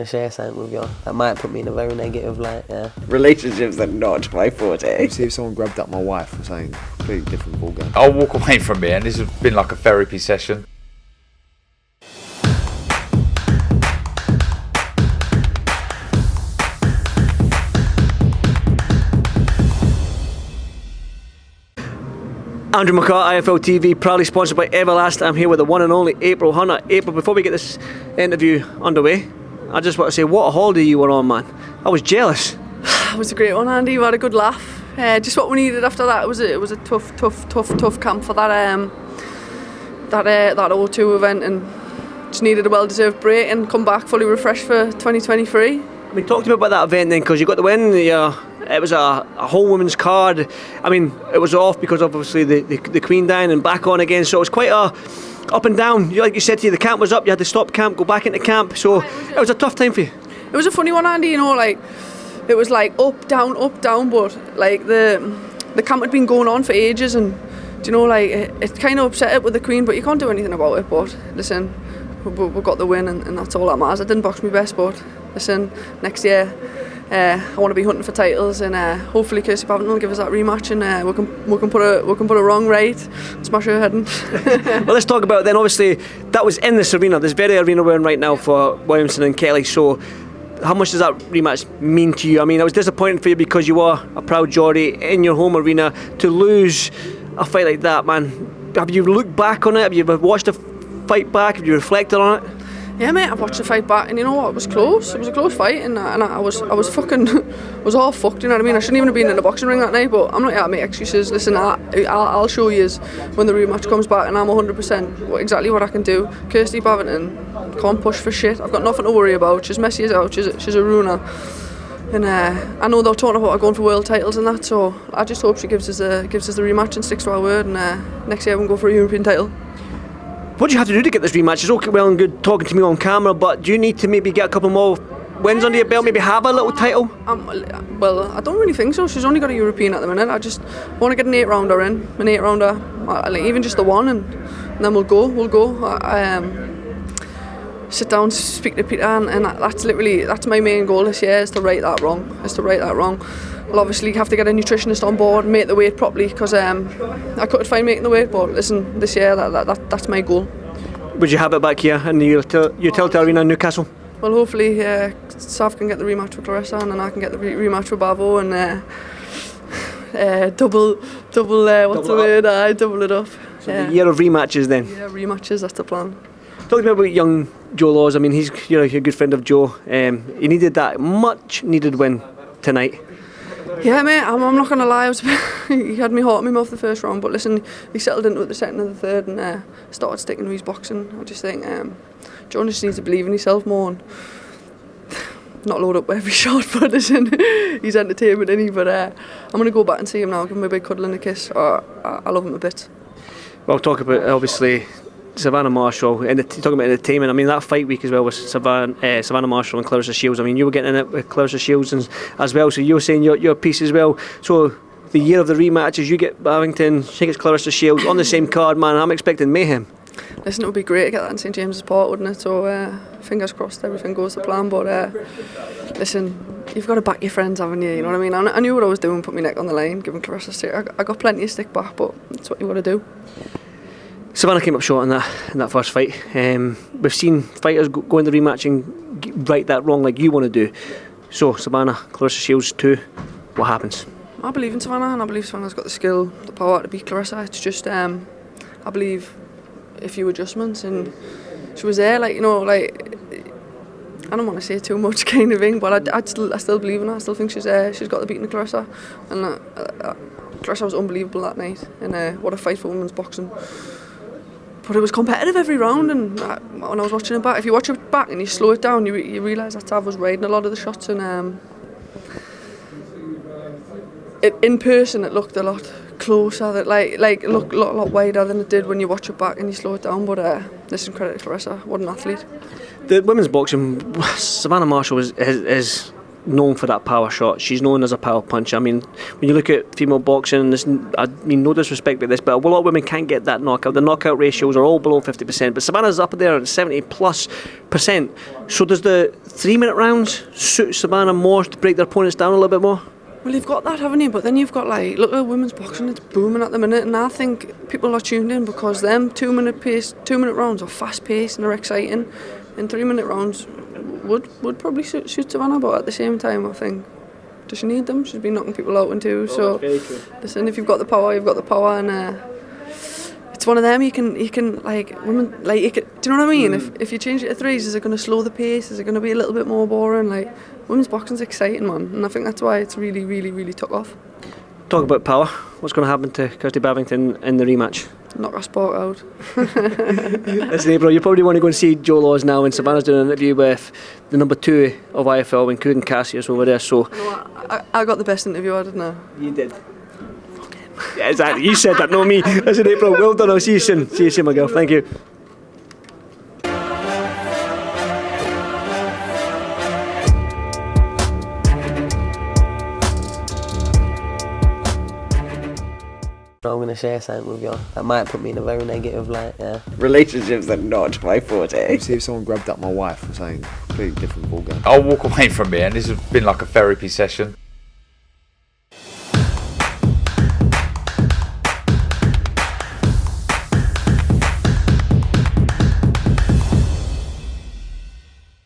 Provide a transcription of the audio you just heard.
to share something with you that might put me in a very negative light. Yeah. Relationships are not my forte. See if someone grabbed up my wife or something completely different ballgame. I'll walk away from here, and this has been like a therapy session. Andrew McCART, IFL TV, proudly sponsored by Everlast. I'm here with the one and only April Hunter. April, before we get this interview underway, I just want to say what a holiday you were on, man. I was jealous. It was a great one, Andy. We had a good laugh. Just what we needed after that. It was a tough camp for that O2 event, and just needed a well-deserved break and come back fully refreshed for 2023. I mean, talk to me about that event then, because you got the win. It was a whole women's card. I mean, it was off because obviously the Queen dying and back on again, so it was quite a up and down. Like you said to you, the camp was up, you had to stop camp, go back into camp, so it was a tough time for you. It was a funny one, Andy, you know, like it was like up, down, but like the camp had been going on for ages, and you know, like it kind of upset it with the Queen, but you can't do anything about it. But listen, we got the win, and that's all that matters. I didn't box my best, but listen, next year I want to be hunting for titles, and hopefully Kirsty Bavington will give us that rematch, and we can put a wrong right, smash her head in. Well, let's talk about it then. Obviously, that was in this arena, this very arena we're in right now for Williamson and Kelly. So, how much does that rematch mean to you? I mean, it was disappointing for you because you were a proud Geordie in your home arena. To lose a fight like that, man, have you looked back on it? Have you watched the fight back? Have you reflected on it? Yeah, mate, I watched the fight back, and you know what? It was close. It was a close fight, and I was fucking, was all fucked. You know what I mean? I shouldn't even have been in the boxing ring that night, but I'm not here to make excuses. Listen, I'll show you when the rematch comes back, and I'm 100% exactly what I can do. Kirsty Bavington can't push for shit. I've got nothing to worry about. She's messy as out. She's a ruiner. And I know they're talking about her going for world titles and that, so I just hope she gives us the rematch and sticks to our word, and next year we'll go for a European title. What do you have to do to get this rematch? It's okay, well and good talking to me on camera, but do you need to maybe get a couple more wins under your belt, maybe have a little title? Well, I don't really think so. She's only got a European at the minute. I just want to get an 8-rounder in, an 8-rounder, even just the one, and then we'll go. Sit down, speak to Peter, and that's my main goal this year, is to right that wrong. I'll obviously have to get a nutritionist on board, make the weight properly, because I couldn't find making the weight, but listen, this year that's my goal. Would you have it back here in the utility arena in Newcastle? Well, hopefully Sav can get the rematch with Claressa, and then I can get the rematch with Bavo, and double it up. So the year of rematches then? Yeah, rematches, that's the plan. Talk to me about young Joe Laws. I mean, he's a good friend of Joe. He needed that much needed win tonight. Yeah, mate, I'm not going to lie. He had me heart in my mouth the first round, but listen, he settled into it the second and the third, and started sticking to his boxing. I just think Joe just needs to believe in himself more, and not load up every shot, but listen, he's entertainment, isn't he? But I'm going to go back and see him now, give him a big cuddle and a kiss. I love him a bit. Well, talk about, obviously, Savannah Marshall, and talking about entertainment. I mean, that fight week as well was Savannah Marshall and Claressa Shields. I mean, you were getting in it with Claressa Shields as well, so you were saying your piece as well. So the year of the rematches, you get Bavington, she gets Claressa Shields on the same card, man. I'm expecting mayhem. Listen, it would be great to get that in St James's Park, wouldn't it? So fingers crossed everything goes to plan, but listen, you've got to back your friends, haven't you? You know what I mean? I knew what I was doing, put my neck on the line, giving Claressa stick. I got plenty of stick back, but that's what you got to do. Savannah came up short in that first fight. We've seen fighters go in the rematch and right that wrong like you want to do. So Savannah, Claressa Shields 2, what happens? I believe in Savannah, and I believe Savannah's got the skill, the power to beat Claressa. It's just I believe a few adjustments, and she was there. Like, you know, like, I don't want to say too much kind of thing, but I still believe in her. I still think she's got the beating of Claressa, and Claressa was unbelievable that night, and what a fight for women's boxing. But it was competitive every round, and when I was watching it back, if you watch it back and you slow it down, you realise that Tav was riding a lot of the shots, and in person it looked a lot closer, that it looked a lot wider than it did when you watch it back and you slow it down. But listen, credit to Claressa, what an athlete. The women's boxing, Savannah Marshall is known for that power shot. She's known as a power puncher. I mean, when you look at female boxing, I mean, no disrespect to this, but a lot of women can't get that knockout. The knockout ratios are all below 50%, but Savannah's up there at 70+%. So does the 3-minute rounds suit Savannah more to break their opponents down a little bit more? Well, you've got that, haven't you? But then you've got, like, look at women's boxing, it's booming at the minute, and I think people are tuned in because them 2-minute rounds are fast paced and are exciting, and 3-minute rounds would probably suit Savannah, but at the same time, I think, does she need them? She's been knocking people out in two, so listen, if you've got the power, you've got the power, and it's one of them. You can like women, like do you know what I mean? If you change it to threes, is it going to slow the pace? Is it going to be a little bit more boring? Like, women's boxing's exciting, man, and I think that's why it's really, really, really took off. Talk about power. What's going to happen to Kirsty Bavington in the rematch? Knock our sport out. Listen, April, you probably want to go and see Joe Laws now, and Savannah's doing an interview with the number 2 of IFL, including Cassius over there. So I got the best interview, didn't I? you did. Yeah, exactly. You said that, not me. Listen, April, well done. I'll see you soon. See you soon, my girl. Thank you. I'm going to share something with you. That might put me in a very negative light, yeah. Relationships are not my forte. See if someone grabbed up my wife or something completely different ballgame. I'll walk away from it, and this has been like a therapy session.